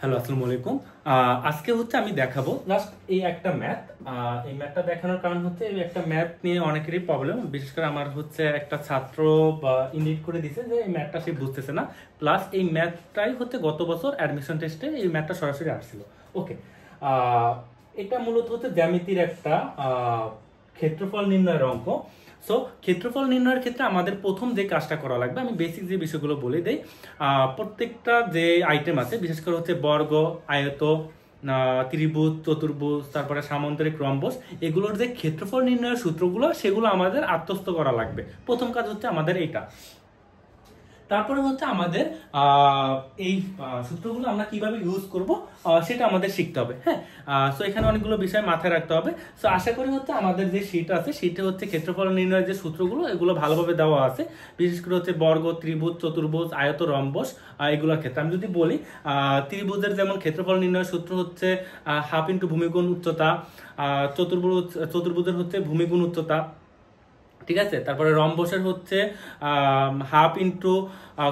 Hello, আসসালামু আলাইকুম। আজকে হচ্ছে আমি দেখাবো জাস্ট এই একটা ম্যাথ। এই ম্যাথটা দেখানোর কারণ হচ্ছে এই একটা ম্যাথ নিয়ে অনেকেরই প্রবলেম, বিশেষ করে আমার হচ্ছে একটা ছাত্র ইন্ডিকেট করে দিছে যে এই ম্যাথটা সে বুঝতেছে না। প্লাস এই ম্যাথটাই হচ্ছে গত বছর অ্যাডমিশন টেস্টে এই ম্যাথটা সরাসরি আসছিল। ওকে, এটা মূলত হচ্ছে জ্যামিতির একটা ক্ষেত্রফল নির্ণয়ের অঙ্ক। সো ক্ষেত্রফল নির্ণয়ের ক্ষেত্রে আমাদের প্রথম যে কাজটা করা লাগবে, আমি বেসিক যে বিষয়গুলো বলে দেই। প্রত্যেকটা যে আইটেম আছে, বিশেষ করে হচ্ছে বর্গ, আয়ত, ত্রিভুজ, চতুর্ভুজ, তারপরে সামান্তরিক, রম্বস, এগুলোর যে ক্ষেত্রফল নির্ণয়ের সূত্রগুলো সেগুলো আমাদের আত্মস্থ করা লাগবে। প্রথম কাজ হচ্ছে আমাদের এইটা। তারপরে হচ্ছে আমাদের এই সূত্রগুলো আমরা কিভাবে ইউজ করব সেটা আমাদের শিখতে হবে। হ্যাঁ, সো এখানে অনেকগুলো বিষয় মাথায় রাখতে হবে। সো আশা করি হচ্ছে আমাদের যে শীট আছে শীটে হচ্ছে ক্ষেত্রফল নির্ণয়ের যে সূত্রগুলো এগুলো ভালোভাবে দেওয়া আছে, বিশেষ করে হচ্ছে বর্গ, ত্রিভুজ, চতুর্ভুজ, আয়ত, রম্বস, এগুলোর ক্ষেত্রে আমি যদি বলি, ত্রিভুজের যেমন ক্ষেত্রফল নির্ণয়ের সূত্র হচ্ছে হাফ ইন্টু ভূমিগুণ উচ্চতা, চতুর্ভুজের হচ্ছে ভূমিগুণ উচ্চতা, ঠিক আছে। তারপরে রম্বসের হচ্ছে হাফ ইন্টু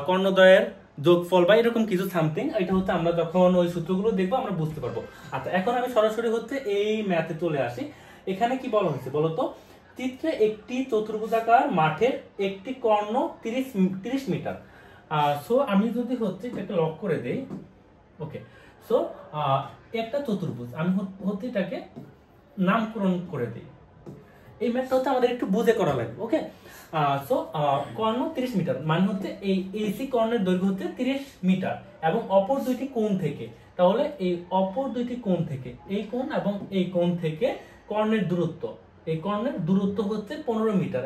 কর্ণদ্বয়ের যোগফল বা এরকম কিছু সামথিং। এটা হচ্ছে আমরা যখন ওই সূত্রগুলো দেখবো আমরা বুঝতে পারবো। আচ্ছা, এখন আমি সরাসরি হচ্ছে এই ম্যাথে চলে আসি। এখানে কি বলা হয়েছে বলতো? চিত্রে একটি চতুর্ভুজাকার মাঠের একটি কর্ণ 30 মিটার। সো আমি যদি হচ্ছে এটাকে লক করে দেই, ওকে। সো একটা চতুর্ভুজ আমি হচ্ছে এটাকে নামকরণ করে দিই। এই ম্যাথটা হচ্ছে আমাদের একটু বুঝে করা লাগবে। ওকে, সো কর্ণ 30 মিটার মানে হচ্ছে এই এসি কর্ণের দৈর্ঘ্য হচ্ছে 30 মিটার এবং অপর দুইটি কোণ থেকে, তাহলে এই অপর দুইটি কোণ থেকে, এই কোণ এবং এই কোণ থেকে কর্ণের দূরত্ব, এই কর্ণের দূরত্ব হচ্ছে 15 মিটার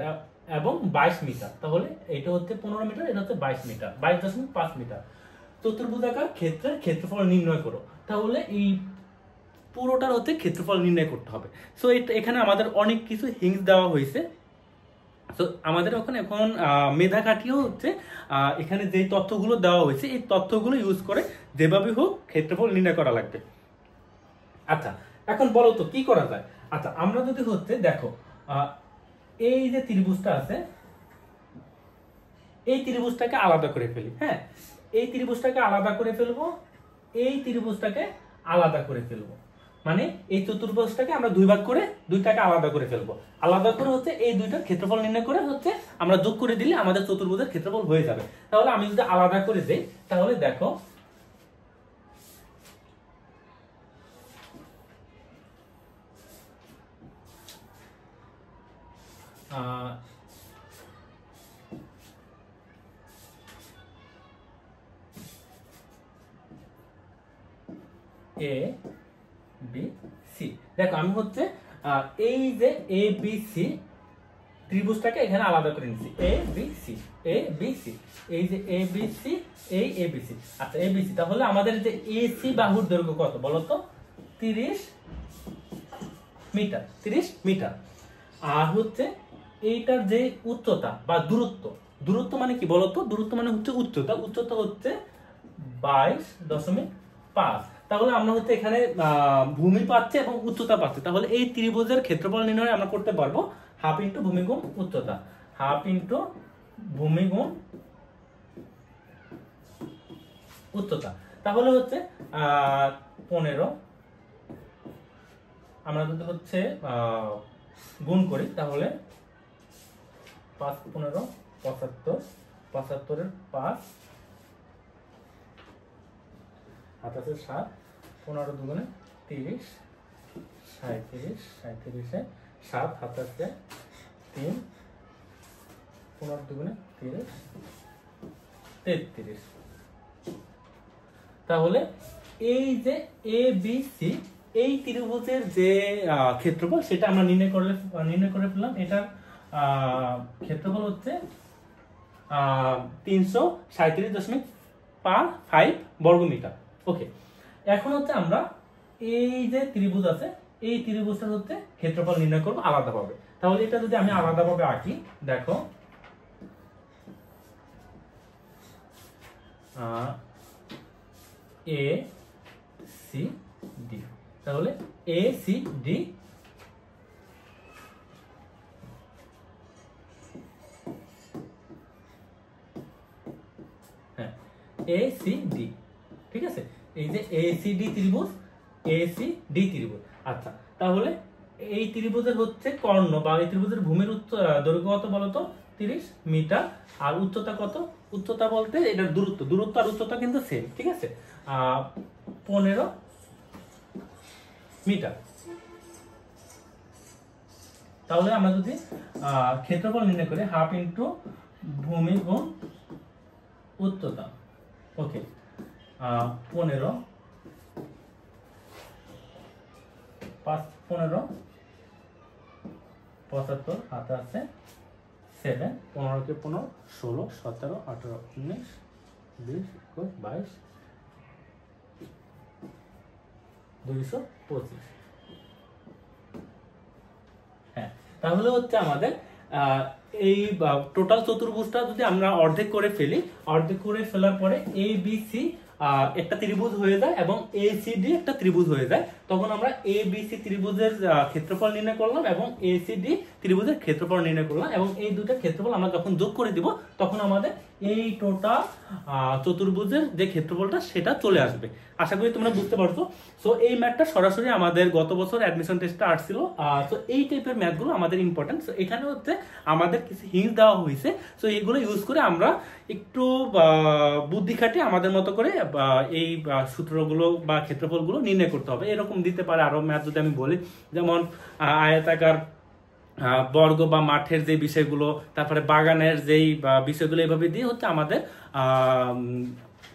এবং 22 মিটার। তাহলে এটা হচ্ছে 15 মিটার, এটা হচ্ছে 22 মিটার, 22.5 মিটার। চতুর্ভুজাকার ক্ষেত্রের ক্ষেত্রফল নির্ণয় করো। তাহলে এই পুরোটার হচ্ছে ক্ষেত্রফল নির্ণয় করতে হবে। সো এখানে আমাদের অনেক কিছু হিংস দেওয়া হয়েছে। তো আমাদের এখন মেধা খাটিয়েও হচ্ছে এখানে যে তথ্যগুলো দেওয়া হয়েছে এই তথ্যগুলো ইউজ করে যেভাবে হোক ক্ষেত্রফল নির্ণয় করা লাগবে। আচ্ছা, এখন বলো তো কি করা যায়। আচ্ছা, আমরা যদি হচ্ছে দেখো এই যে ত্রিভুজটা আছে এই ত্রিভুজটাকে আলাদা করে ফেলি। হ্যাঁ, এই ত্রিভুজটাকে আলাদা করে ফেলবো, এই ত্রিভুজটাকে আলাদা করে ফেলবো, মানে এই চতুর্ভুজটাকে আমরা দুই ভাগ করে দুইটাকে আলাদা করে ফেলবো। আলাদা করে হচ্ছে এই দুইটার ক্ষেত্রফল নির্ণয় করে হচ্ছে আমরা যোগ করে দিলে আমাদের চতুর্ভুজের ক্ষেত্রফল হয়ে যাবে। তাহলে আমি যদি আলাদা করে দেই, তাহলে দেখো এ বি সি, দেখো আমি হচ্ছে এই যে এ বি সি ত্রিভুজটাকে এখানে আলাদা করে নিচ্ছি, A B C, A B C, এই যে এ বি সি, এই এ বি সি। আচ্ছা, এ বি সি, তাহলে আমাদের যে এসি বাহুর দৈর্ঘ্য কত বলতো? 30 মিটার, 30 মিটার। আর হচ্ছে এইটার যে উচ্চতা বা দূরত্ব, দূরত্ব মানে কি বলতো? দূরত্ব মানে হচ্ছে উচ্চতা, উচ্চতা হচ্ছে 22.5। তাহলে আমরা হচ্ছে এখানে ভূমি পাচ্ছি এবং উচ্চতা পাচ্ছি। তাহলে এই ত্রিভুজের ক্ষেত্রফল নির্ণয় আমরা করতে পারবো হাফ ইন্টু ভূমিগুণ উচ্চতা, হাফ ইন্টু ভূমিগুণ উচ্চতা। তাহলে হচ্ছে 15, আমরা যদি হচ্ছে গুণ করি তাহলে 5 15 75, 75-এর 5 27 7, 15 দুগুণে 30, 37, 37-এ 7, 27-এ 3, 15 দুগুণে 30, 33। তাহলে এই যে এ বি সি এই ত্রিভুজের যে ক্ষেত্রফল সেটা আমরা নির্ণয় করে ফেললাম। এটার ক্ষেত্রফল হচ্ছে 337.5 বর্গমিটার। ওকে, এখন হচ্ছে আমরা এই যে ত্রিভুজ আছে এই ত্রিভুজটার হচ্ছে ক্ষেত্রফল নির্ণয় করবো আলাদাভাবে। তাহলে এটা যদি আমি আলাদাভাবে আঁকি, দেখো এ সি ডি, তাহলে এ সি ডি হ্যাঁ এ সি ডি, ঠিক আছে। এই যে এসিডি ত্রিভুজ, এসিডি ত্রিভুজ। আচ্ছা, তাহলে এই ত্রিভুজের হচ্ছে কর্ণ বা এই ত্রিভুজের ভূমির দৈর্ঘ্য কত বলতো? 30 মিটার। আর উচ্চতা কত? উচ্চতা বলতে এটার দূরত্ব আর উচ্চতা কিন্তু সেম, ঠিক আছে, 15 মিটার। তাহলে আমরা যদি ক্ষেত্রফল নির্ণয় করি, হাফ ইন্টু ভূমি গুণ উচ্চতা, ওকে, 15 5 15 75, হাতে আছে 7, 15 কে 15, 16 17 18 19 20 21 22 225। হ্যাঁ, তাহলে হচ্ছে আমাদের এই টোটাল চতুর্ভুজটা যদি আমরা অর্ধেক করে ফেলি, অর্ধেক করে ফেলার পরে এ বি সি একটা ত্রিভুজ হয়ে যায় এবং এ সি ডি একটা ত্রিভুজ হয়ে যায়, তখন আমরা এ বি সি ত্রিভুজের ক্ষেত্রফল নির্ণয় করলাম এবং এ সি ডি ত্রিভুজের ক্ষেত্রফল নির্ণয় করলাম, এবং এই দুটো ক্ষেত্রফল আমরা যখন যোগ করে দিব তখন আমাদের এই টোটাল চতুর্ভুজের যে ক্ষেত্রফলটা সেটা চলে আসবে। আশা করি তোমরা বুঝতে পারছো। সো এই ম্যাথটা সরাসরি আমাদের গত বছর অ্যাডমিশন টেস্টে আসছিল। সো এই টাইপের ম্যাথগুলো আমাদের ইম্পর্টেন্ট। সো এখানে হচ্ছে আমাদের কিছু হিন্ট দেওয়া হয়েছে, সো এইগুলো ইউজ করে আমরা একটু বুদ্ধি খাটিয়ে আমাদের মতো করে এই সূত্রগুলো বা ক্ষেত্রফলগুলো নির্ণয় করতে হবে। এরকম দিতে পারে আরো ম্যাথ যদি আমি বলি, যেমন আয়তাকার বর্গ বা মাঠের যে বিষয়গুলো, তারপরে বাগানের যেই বিষয়গুলো, এইভাবে দিয়ে হচ্ছে আমাদের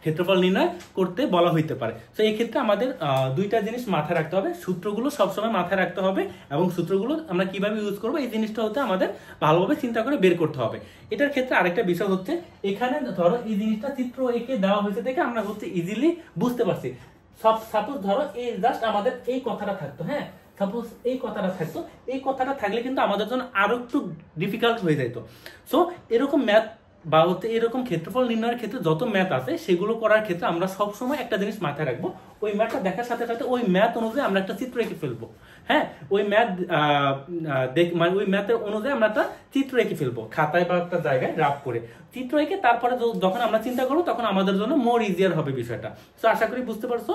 ক্ষেত্রফল নির্ণয় করতে বলা হইতে পারে। তো এই ক্ষেত্রে আমাদের দুইটা জিনিস মাথায় রাখতে হবে, সূত্রগুলো সবসময় মাথায় রাখতে হবে এবং সূত্রগুলো আমরা কিভাবে ইউজ করবো এই জিনিসটা হচ্ছে আমাদের ভালোভাবে চিন্তা করে বের করতে হবে। এটার ক্ষেত্রে আরেকটা বিষয় হচ্ছে, এখানে ধরো এই জিনিসটা চিত্র এঁকে দেওয়া হয়েছে দেখে আমরা হচ্ছে ইজিলি বুঝতে পারছি। সাপোজ ধরো এই জাস্ট আমাদের এই কথাটা থাকতো, হ্যাঁ, সাপোজ এই কথাটা থাকতো, এই কথাটা থাকলে কিন্তু আমাদের জন্য আরো একটু ডিফিকাল্ট হয়ে যেত। সো এরকম ম্যাথ বা হচ্ছে এরকম ক্ষেত্রফল নির্ণয়ের ক্ষেত্রে যত ম্যাথ আছে সেগুলো করার ক্ষেত্রে আমরা সবসময় একটা জিনিস মাথায় রাখবো, ওই ম্যাথটা দেখার সাথে সাথে ওই ম্যাথ অনুযায়ী আমরা একটা চিত্র এঁকে ফেলবো। হ্যাঁ, ওই ম্যাথ মানে ওই ম্যাথের অনুযায়ী আমরা একটা চিত্র এঁকে ফেলবো খাতায় বা একটা জায়গায় রাফ করে চিত্র এঁকে, তারপরে যখন আমরা চিন্তা করবো তখন আমাদের জন্য মোর ইজিয়ার হবে বিষয়টা। তো আশা করি বুঝতে পারছো।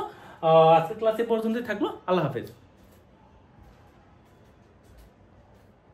আজকের ক্লাসে পর্যন্তই থাকলো। আল্লাহ হাফেজ।